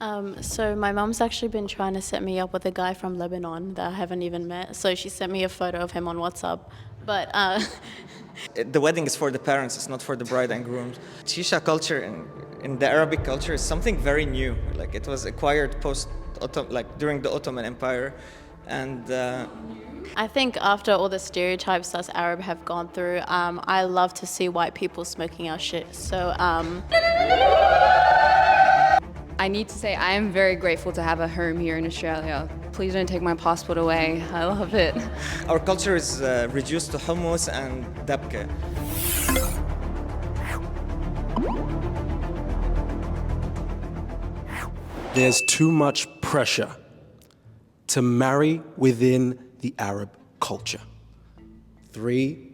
So my mum's actually been trying to set me up with a guy from Lebanon that I haven't even met. So she sent me a photo of him on WhatsApp. But The wedding is for the parents, it's not for the bride and groom. Shisha culture in the Arabic culture is something very new. Like it was acquired like during the Ottoman Empire, and I think after all the stereotypes us Arab have gone through, I love to see white people smoking our shit. So I need to say I am very grateful to have a home here in Australia. Please don't take my passport away. I love it. our culture is reduced to hummus and dabka. There's too much pressure to marry within the Arab culture. 3,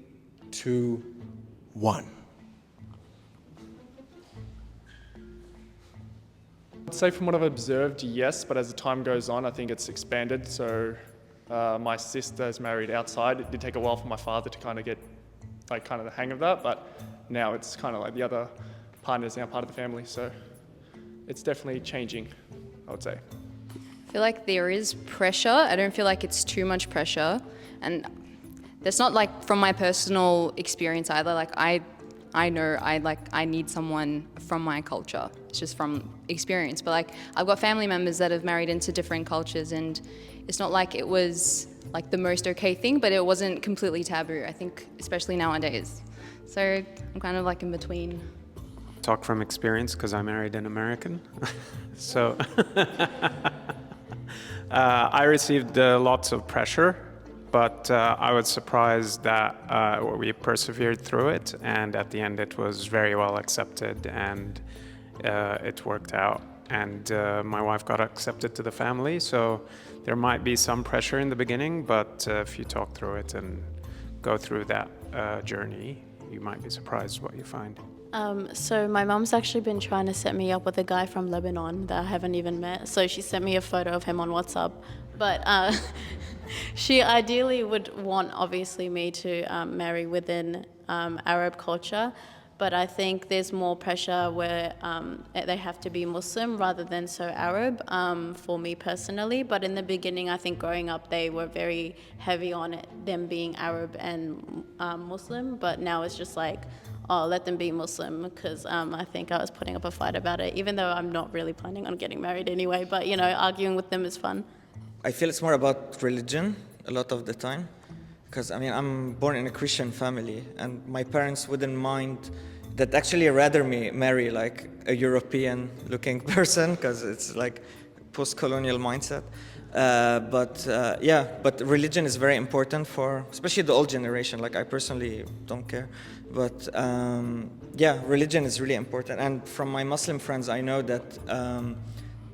2, 1. I'd say from what I've observed, yes, but as the time goes on, I think it's expanded. So my sister is married outside. It did take a while for my father to kind of get the hang of that, but now it's kind of like the other partner is now part of the family. So it's definitely changing, I would say. I feel like there is pressure. I don't feel like it's too much pressure. And that's not like from my personal experience either. Like I know I need someone from my culture. It's just from experience. But like I've got family members that have married into different cultures, and it's not like it was like the most okay thing, but it wasn't completely taboo, I think, especially nowadays. So I'm kind of like in between. Talk from experience because I married an American. So I received lots of pressure, but I was surprised that we persevered through it, and at the end it was very well accepted, and it worked out. And my wife got accepted to the family, so there might be some pressure in the beginning, but if you talk through it and go through that journey, you might be surprised what you find. So my mum's actually been trying to set me up with a guy from Lebanon that I haven't even met. So she sent me a photo of him on WhatsApp. But she ideally would want, obviously, me to marry within Arab culture. But I think there's more pressure where they have to be Muslim rather than so Arab for me personally. But in the beginning, I think growing up, they were very heavy on it, them being Arab and Muslim. But now it's just like, oh, let them be Muslim, because I think I was putting up a fight about it, even though I'm not really planning on getting married anyway. But, you know, arguing with them is fun. I feel it's more about religion a lot of the time, because I mean I'm born in a Christian family, and my parents wouldn't mind that. Actually rather me marry like a European-looking person, because it's like post-colonial mindset. But religion is very important for, especially the old generation. Like I personally don't care, but religion is really important. And from my Muslim friends, I know that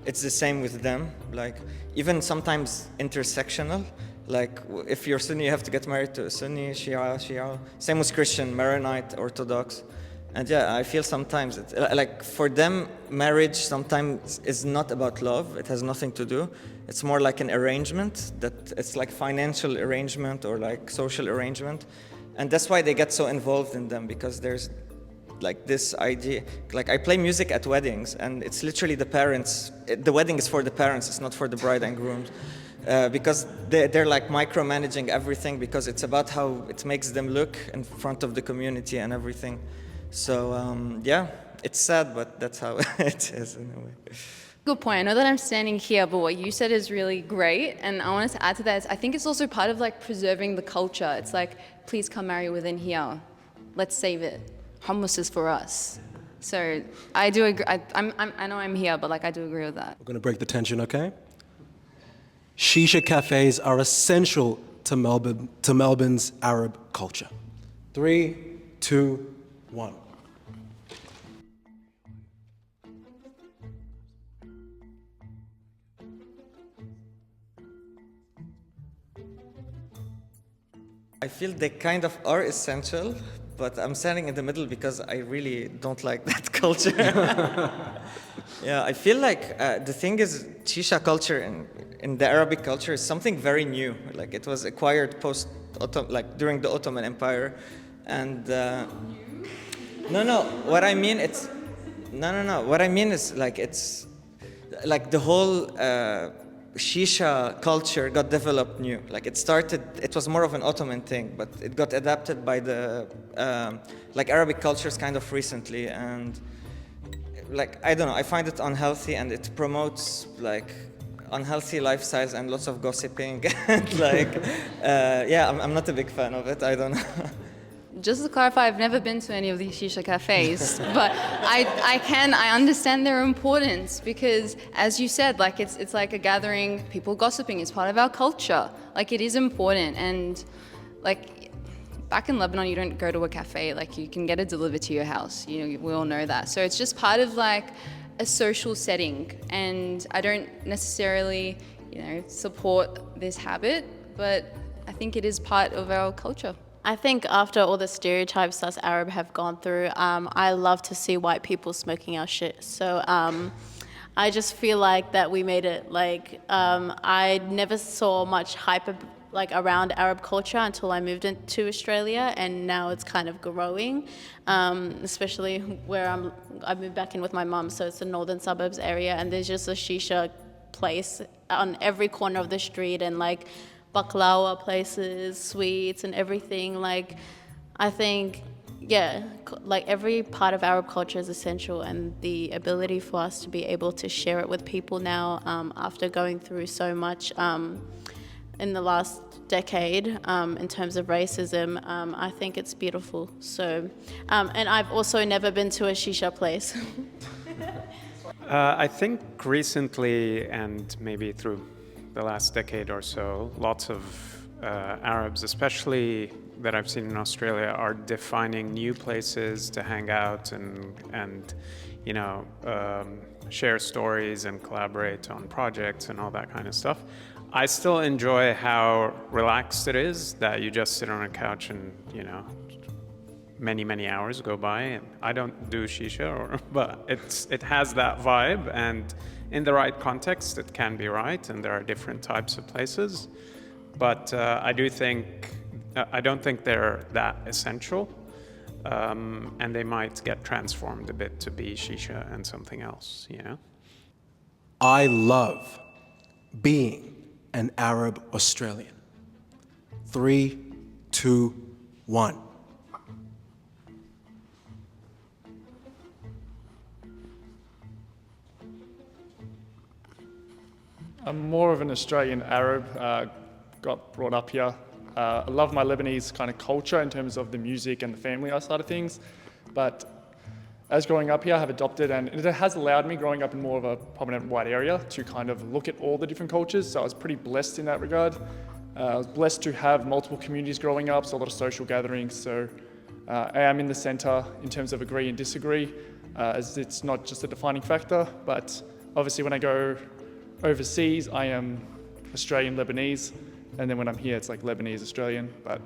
it's the same with them. Like even sometimes intersectional. Like if you're Sunni, you have to get married to a Sunni, Shia. Same with Christian, Maronite, Orthodox. And yeah, I feel sometimes it's like for them, marriage sometimes is not about love. It has nothing to do. It's more like an arrangement, that it's like financial arrangement or like social arrangement. And that's why they get so involved in them, because there's like this idea. Like I play music at weddings, and it's literally the parents. The wedding is for the parents. It's not for the bride and groom. Because they're like micromanaging everything, because it's about how it makes them look in front of the community and everything. So it's sad, but that's how it is in a way. Good point. I know that I'm standing here, but what you said is really great. And I wanted to add to that, I think it's also part of like preserving the culture. It's like, please come marry within here. Let's save it. Hummus is for us. So I do agree. I know I'm here, but like I do agree with that. We're going to break the tension, okay? Shisha cafes are essential to Melbourne's Arab culture. 3, 2, 1. I feel they kind of are essential, but I'm standing in the middle because I really don't like that culture. Yeah, I feel like the thing is, shisha culture in the Arabic culture is something very new. Like it was acquired like during the Ottoman Empire, and what I mean is like like the whole shisha culture got developed new. Like it was more of an Ottoman thing, but it got adapted by the like Arabic cultures kind of recently. And like, I don't know, I find it unhealthy, and it promotes like unhealthy lifestyles and lots of gossiping. And like, yeah, I'm not a big fan of it. I don't know. Just to clarify, I've never been to any of these shisha cafes, but I understand their importance because, as you said, like it's like a gathering, people gossiping is part of our culture. Like it is important, and like back in Lebanon, you don't go to a cafe, like you can get it delivered to your house. You know, we all know that. So it's just part of like a social setting, and I don't necessarily, you know, support this habit, but I think it is part of our culture. I think after all the stereotypes us Arab have gone through, I love to see white people smoking our shit. So I just feel like that we made it. Like I never saw much hype like around Arab culture until I moved into Australia, and now it's kind of growing, especially where I moved back in with my mum, so it's the northern suburbs area, and there's just a shisha place on every corner of the street, and like baklawa places, sweets, and everything. Like, I think, yeah, like every part of Arab culture is essential, and the ability for us to be able to share it with people now, after going through so much in the last decade in terms of racism, I think it's beautiful. So, and I've also never been to a shisha place. I think recently, and maybe through the last decade or so, lots of Arabs, especially that I've seen in Australia, are defining new places to hang out and you know, share stories and collaborate on projects and all that kind of stuff. I still enjoy how relaxed it is, that you just sit on a couch and, you know, many hours go by, and I don't do shisha, but it has that vibe, and in the right context it can be right, and there are different types of places, but I don't think they're that essential, and they might get transformed a bit to be shisha and something else, you know? I love being an Arab Australian. 3, 2, 1. I'm more of an Australian Arab, got brought up here. I love my Lebanese kind of culture in terms of the music and the family side of things, but as growing up here, I have adopted, and it has allowed me, growing up in more of a prominent white area, to kind of look at all the different cultures, so I was pretty blessed in that regard. I was blessed to have multiple communities growing up, so a lot of social gatherings, so I am in the centre in terms of agree and disagree, as it's not just a defining factor, but obviously when I go overseas, I am Australian Lebanese, and then when I'm here, it's like Lebanese Australian, but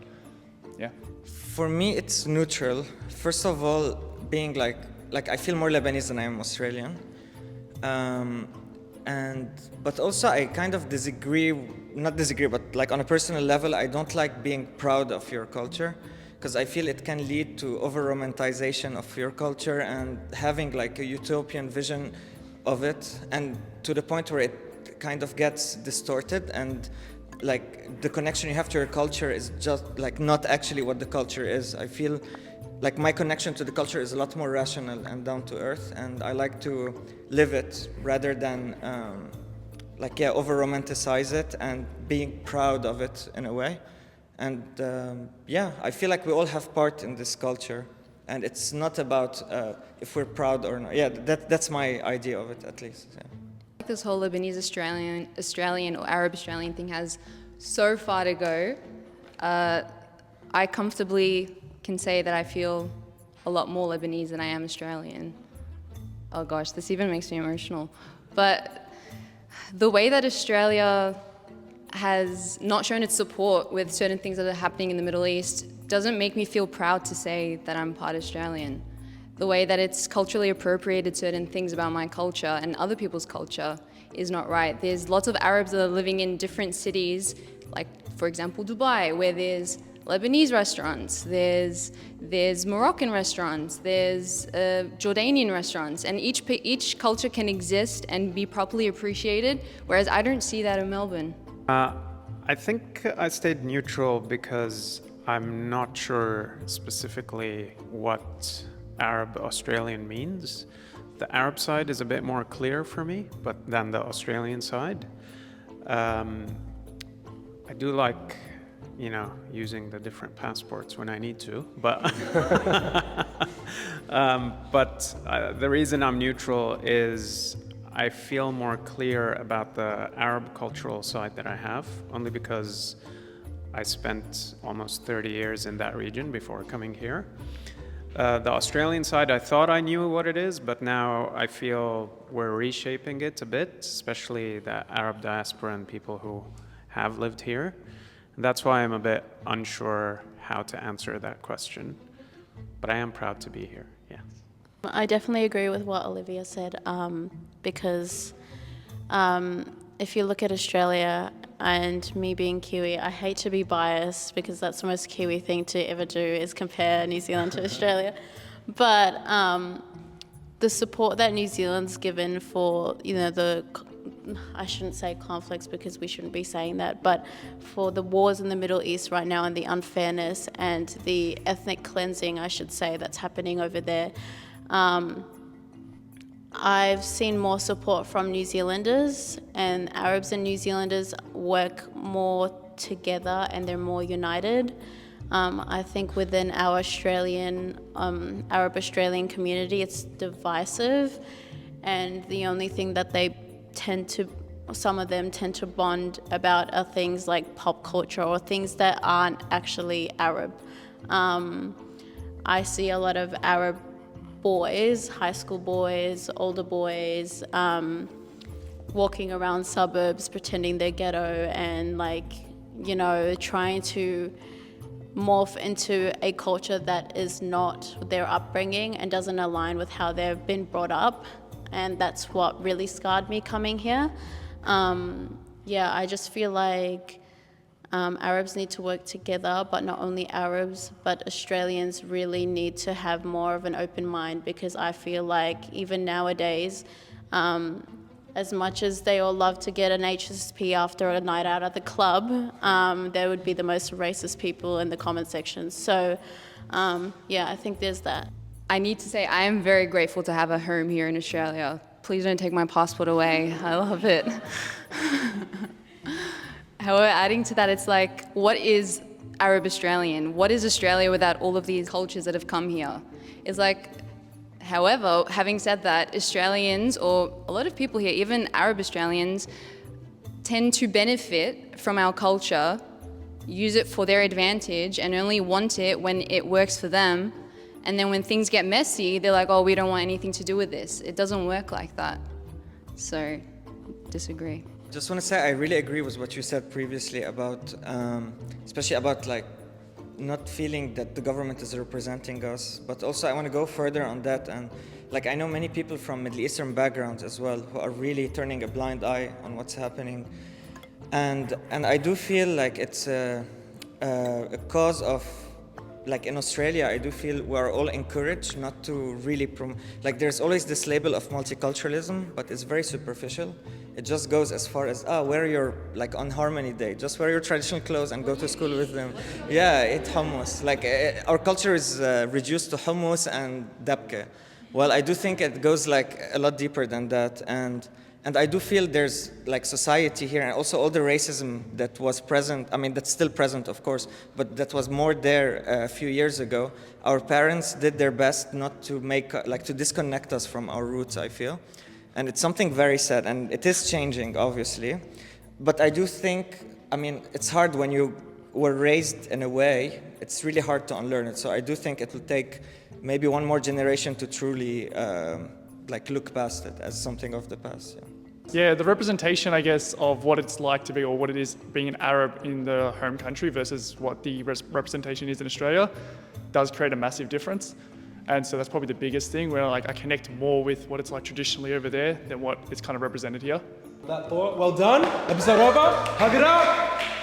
yeah. For me, it's neutral. First of all, being like I feel more Lebanese than I am Australian, but also I kind of not disagree, but like on a personal level, I don't like being proud of your culture, because I feel it can lead to over-romanticization of your culture and having like a utopian vision of it, and to the point where it kind of gets distorted, and like the connection you have to your culture is just like not actually what the culture is. I feel like my connection to the culture is a lot more rational and down to earth, and I like to live it rather than over romanticize it and being proud of it in a way. And I feel like we all have part in this culture, and it's not about if we're proud or not. Yeah, that's my idea of it, at least. Yeah. This whole Lebanese Australian or Arab Australian thing has so far to go. I comfortably can say that I feel a lot more Lebanese than I am Australian. Oh gosh, this even makes me emotional. But the way that Australia has not shown its support with certain things that are happening in the Middle East doesn't make me feel proud to say that I'm part Australian. The way that it's culturally appropriated certain things about my culture and other people's culture is not right. There's lots of Arabs that are living in different cities, like for example Dubai, where there's Lebanese restaurants, there's Moroccan restaurants, there's Jordanian restaurants, and each culture can exist and be properly appreciated, whereas I don't see that in Melbourne. I think I stayed neutral because I'm not sure specifically what Arab Australian means. The Arab side is a bit more clear for me, but than the Australian side. I do like, using the different passports when I need to, but the reason I'm neutral is I feel more clear about the Arab cultural side that I have, only because I spent almost 30 years in that region before coming here. The Australian side, I thought I knew what it is, but now I feel we're reshaping it a bit, especially the Arab diaspora and people who have lived here. And that's why I'm a bit unsure how to answer that question. But I am proud to be here, yeah. I definitely agree with what Olivia said, because if you look at Australia and me being Kiwi, I hate to be biased because that's the most Kiwi thing to ever do is compare New Zealand to Australia. But the support that New Zealand's given for, I shouldn't say conflicts because we shouldn't be saying that, but for the wars in the Middle East right now and the unfairness and the ethnic cleansing, I should say, that's happening over there. I've seen more support from New Zealanders, and Arabs and New Zealanders work more together and they're more united. I think within our Arab Australian community, it's divisive, and the only thing that some of them tend to bond about are things like pop culture or things that aren't actually Arab. I see a lot of Arab boys, high school boys, older boys, walking around suburbs pretending they're ghetto and trying to morph into a culture that is not their upbringing and doesn't align with how they've been brought up. And that's what really scarred me coming here. I just feel like Arabs need to work together, but not only Arabs, but Australians really need to have more of an open mind, because I feel like even nowadays, as much as they all love to get an HSP after a night out at the club, they would be the most racist people in the comment section. So, I think there's that. I need to say I am very grateful to have a home here in Australia. Please don't take my passport away. I love it. However, adding to that, it's like, what is Arab Australian? What is Australia without all of these cultures that have come here? It's like, however, having said that, Australians, or a lot of people here, even Arab Australians, tend to benefit from our culture, use it for their advantage, and only want it when it works for them. And then when things get messy, they're like, oh, we don't want anything to do with this. It doesn't work like that. So, disagree. Just want to say I really agree with what you said previously about, especially about not feeling that the government is representing us. But also I want to go further on that, and I know many people from Middle Eastern backgrounds as well who are really turning a blind eye on what's happening, and I do feel like it's a cause of. In Australia, I do feel we're all encouraged not to really there's always this label of multiculturalism, but it's very superficial. It just goes as far as, wear your, on Harmony Day, just wear your traditional clothes and go to school with them. Yeah, eat hummus. Our culture is reduced to hummus and dabke. Well, I do think it goes a lot deeper than that, and I do feel there's society here, and also all the racism that was present, that's still present of course, but that was more there a few years ago. Our parents did their best not to make, to disconnect us from our roots, I feel. And it's something very sad, and it is changing, obviously. But I do think, it's hard when you were raised in a way, it's really hard to unlearn it. So I do think it will take maybe one more generation to truly look past it as something of the past. Yeah, the representation, I guess, of what it's like to be, or what it is being an Arab in the home country versus what the representation is in Australia does create a massive difference. And so that's probably the biggest thing, where I connect more with what it's like traditionally over there than what it's kind of represented here. That thought, well done. Episode over. Hug it up.